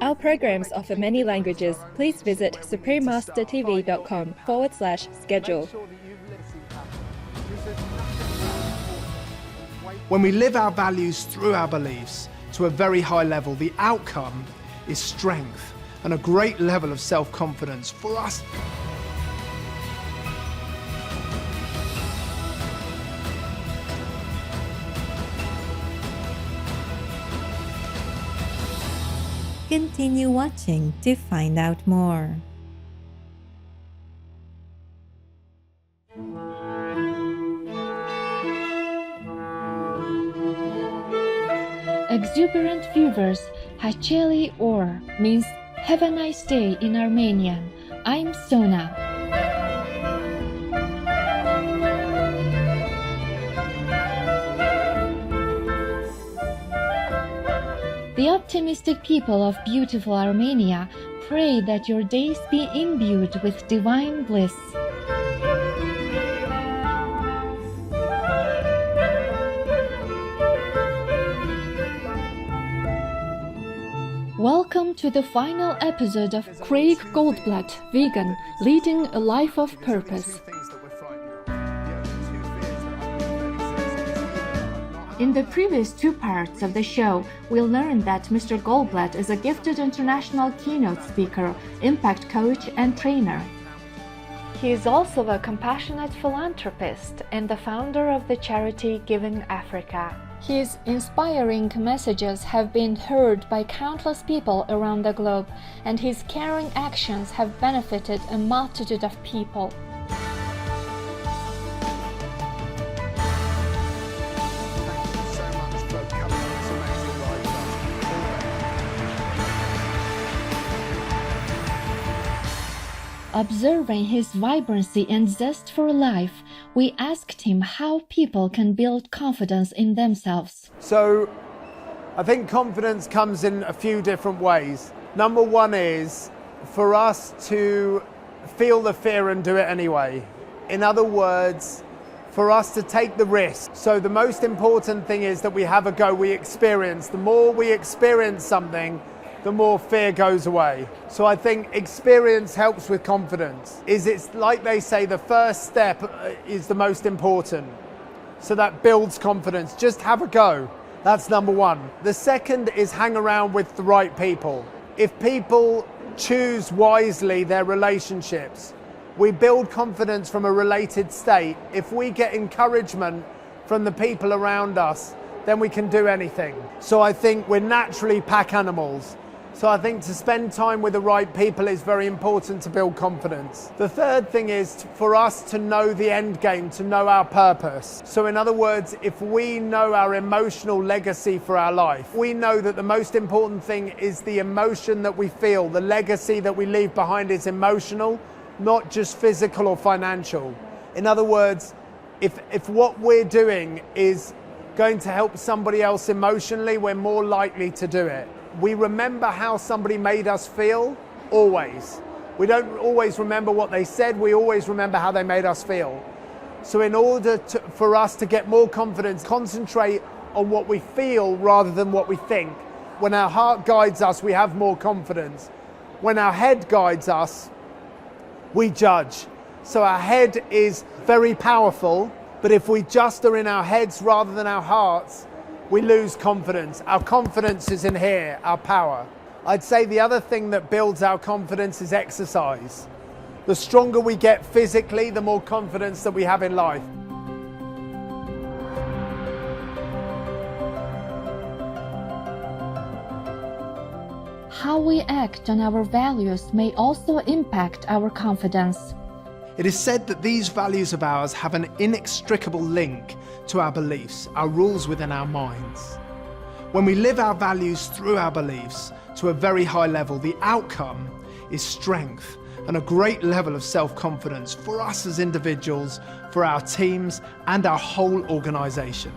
Our programs offer many languages. Please visit suprememastertv.com/schedule. When we live our values through our beliefs to a very high level, the outcome is strength and a great level of self-confidence for us. Continue watching to find out more. Exuberant viewers, Hacheli Or means "Have a nice day" in Armenian. I'm Sona. The optimistic people of beautiful Armenia pray that your days be imbued with divine bliss. Welcome to the final episode of Craig Goldblatt, Vegan, Leading a Life of Purpose. In the previous two parts of the show, we learned that Mr. Goldblatt is a gifted international keynote speaker, impact coach, and trainer. He is also a compassionate philanthropist and the founder of the charity Giving Africa. His inspiring messages have been heard by countless people around the globe, and his caring actions have benefited a multitude of people. Observing his vibrancy and zest for life, we asked him how people can build confidence in themselves. So I think confidence comes in a few different ways. Number one is for us to feel the fear and do it anyway. In other words, for us to take the risk. So the most important thing is that we have a go, we experience. The more we experience something, the more fear goes away. So I think experience helps with confidence. It's like they say, the first step is the most important. So that builds confidence. Just have a go. That's number one. The second is hang around with the right people. If people choose wisely their relationships, we build confidence from a related state. If we get encouragement from the people around us, then we can do anything. So I think we're naturally pack animals. So I think to spend time with the right people is very important to build confidence. The third thing is for us to know the end game, to know our purpose. So in other words, if we know our emotional legacy for our life, we know that the most important thing is the emotion that we feel, the legacy that we leave behind is emotional, not just physical or financial. In other words, if what we're doing is going to help somebody else emotionally, we're more likely to do it. We remember how somebody made us feel, always. We don't always remember what they said, we always remember how they made us feel. So in order for us to get more confidence, concentrate on what we feel rather than what we think. When our heart guides us, we have more confidence. When our head guides us, we judge. So our head is very powerful, but if we just are in our heads rather than our hearts, we lose confidence. Our confidence is in here, our power. I'd say the other thing that builds our confidence is exercise. The stronger we get physically, the more confidence that we have in life. How we act on our values may also impact our confidence. It is said that these values of ours have an inextricable link to our beliefs, our rules within our minds. When we live our values through our beliefs to a very high level, the outcome is strength and a great level of self-confidence for us as individuals, for our teams, and our whole organization.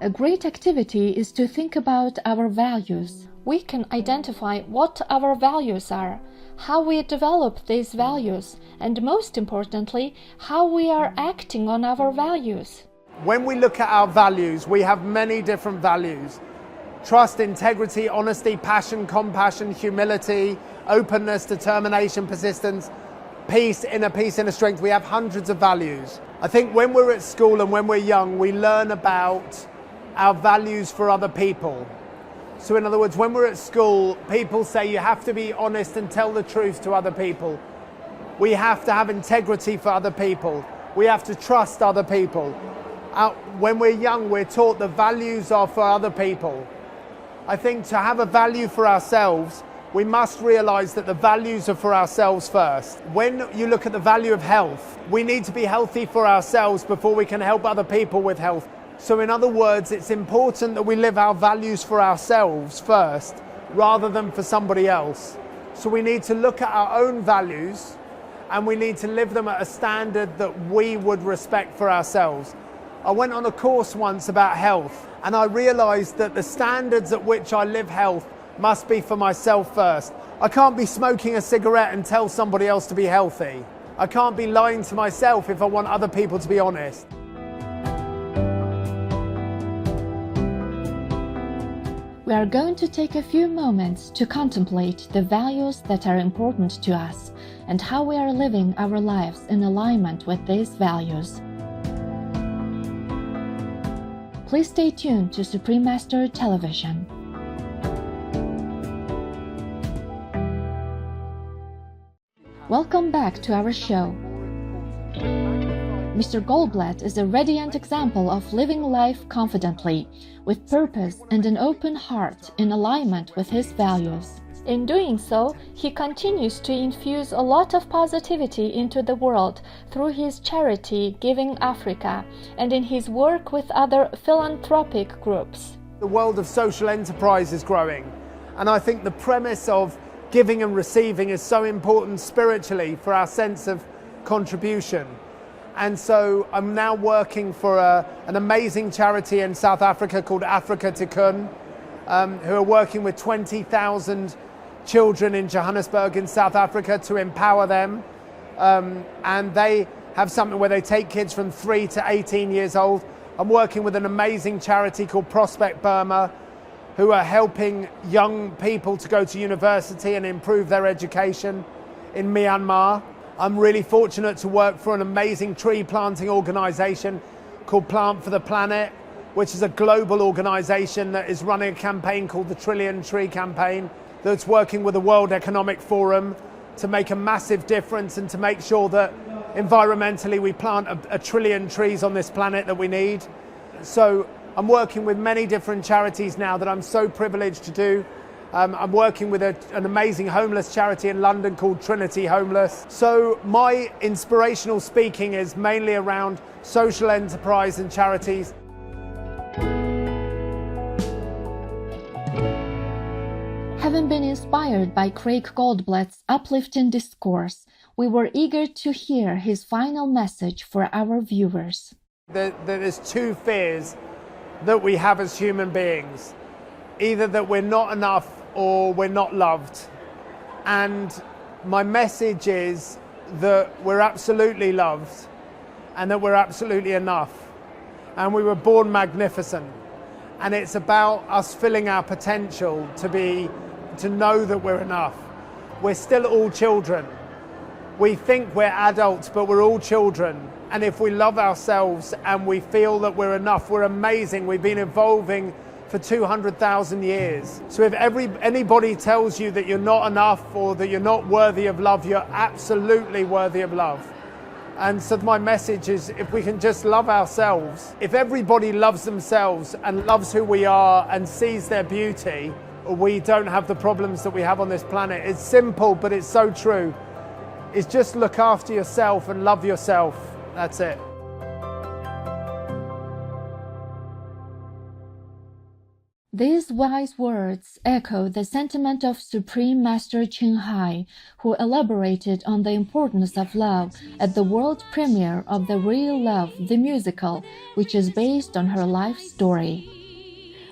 A great activity is to think about our values. We can identify what our values are, how we develop these values, and most importantly, how we are acting on our values. When we look at our values, we have many different values. Trust, integrity, honesty, passion, compassion, humility, openness, determination, persistence, peace, inner strength. We have hundreds of values. I think when we're at school and when we're young, we learn about our values for other people. So in other words, when we're at school, people say you have to be honest and tell the truth to other people. We have to have integrity for other people. We have to trust other people. When we're young, we're taught the values are for other people. I think to have a value for ourselves, we must realize that the values are for ourselves first. When you look at the value of health, we need to be healthy for ourselves before we can help other people with health. So in other words, it's important that we live our values for ourselves first, rather than for somebody else. So we need to look at our own values, and we need to live them at a standard that we would respect for ourselves. I went on a course once about health, and I realized that the standards at which I live health must be for myself first. I can't be smoking a cigarette and tell somebody else to be healthy. I can't be lying to myself if I want other people to be honest. We are going to take a few moments to contemplate the values that are important to us and how we are living our lives in alignment with these values. Please stay tuned to Supreme Master Television. Welcome back to our show. Mr. Goldblatt is a radiant example of living life confidently, with purpose and an open heart in alignment with his values. In doing so, he continues to infuse a lot of positivity into the world through his charity Giving Africa and in his work with other philanthropic groups. The world of social enterprise is growing, and I think the premise of giving and receiving is so important spiritually for our sense of contribution. And so I'm now working for an amazing charity in South Africa called Africa Tikkun, who are working with 20,000 children in Johannesburg in South Africa to empower them. And they have something where they take kids from 3 to 18 years old. I'm working with an amazing charity called Prospect Burma, who are helping young people to go to university and improve their education in Myanmar. I'm really fortunate to work for an amazing tree planting organization called Plant for the Planet, which is a global organization that is running a campaign called the Trillion Tree Campaign, that's working with the World Economic Forum to make a massive difference and to make sure that environmentally we plant a trillion trees on this planet that we need. So I'm working with many different charities now that I'm so privileged to do. I'm working with an amazing homeless charity in London called Trinity Homeless. So my inspirational speaking is mainly around social enterprise and charities. Having been inspired by Craig Goldblatt's uplifting discourse, we were eager to hear his final message for our viewers. There's two fears that we have as human beings. Either that we're not enough or we're not loved. And my message is that we're absolutely loved and that we're absolutely enough. And we were born magnificent. And it's about us filling our potential to know that we're enough. We're still all children. We think we're adults, but we're all children. And if we love ourselves and we feel that we're enough, we're amazing. We've been evolving for 200,000 years. So if anybody tells you that you're not enough or that you're not worthy of love, you're absolutely worthy of love. And so my message is, if we can just love ourselves, if everybody loves themselves and loves who we are and sees their beauty, we don't have the problems that we have on this planet. It's simple, but it's so true. It's just look after yourself and love yourself. That's it. These wise words echo the sentiment of Supreme Master Ching Hai, who elaborated on the importance of love at the world premiere of The Real Love, the musical, which is based on her life story.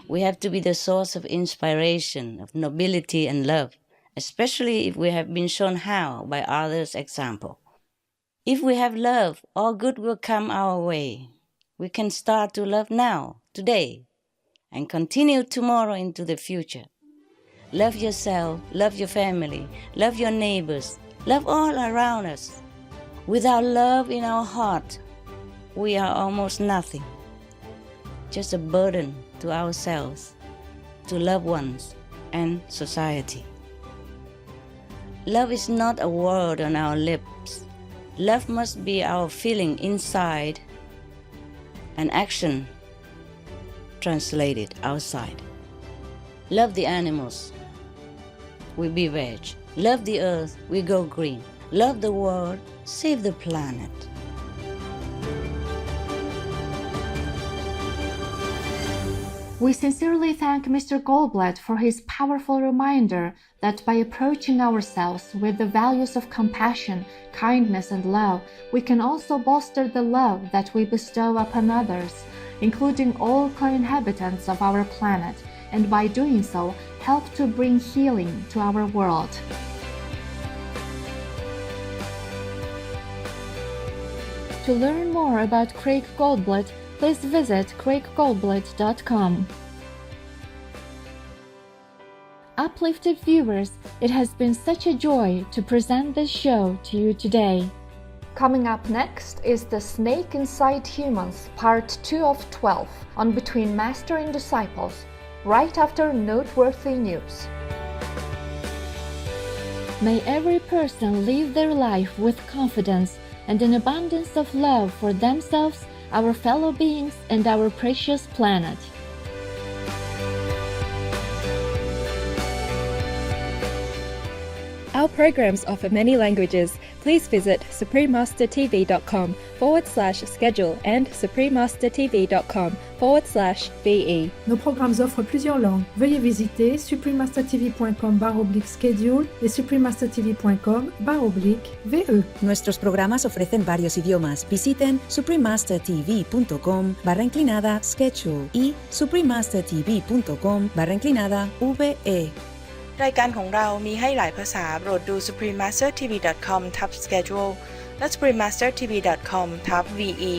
We have to be the source of inspiration, of nobility and love, especially if we have been shown how by others' example. If we have love, all good will come our way. We can start to love now, today, and continue tomorrow into the future. Love yourself, love your family, love your neighbors, love all around us. Without love in our heart, we are almost nothing. Just a burden to ourselves, to loved ones, and society. Love is not a word on our lips. Love must be our feeling inside and action translated outside. Love the animals, we be veg. Love the earth, we go green. Love the world, save the planet. We sincerely thank Mr. Goldblatt for his powerful reminder that by approaching ourselves with the values of compassion, kindness, and love, we can also bolster the love that we bestow upon others, including all co-inhabitants of our planet, and by doing so, help to bring healing to our world. To learn more about Craig Goldblatt, please visit craiggoldblatt.com. Uplifted viewers, it has been such a joy to present this show to you today. Coming up next is The Snake Inside Humans, Part 2 of 12, on Between Master and Disciples, right after noteworthy news. May every person live their life with confidence and an abundance of love for themselves, our fellow beings, and our precious planet. Our programs offer many languages. Please visit suprememastertv.com/schedule and suprememastertv.com/VE. Nos programmes offrent plusieurs langues. Veuillez visiter suprememastertv.com/schedule et suprememastertv.com/VE. Nuestros programas ofrecen varios idiomas. Visiten suprememastertv.com/schedule y suprememastertv.com/VE. รายการของเรามีให้หลายภาษาโปรดดู suprememastertv.com/schedule และ suprememastertv.com/VE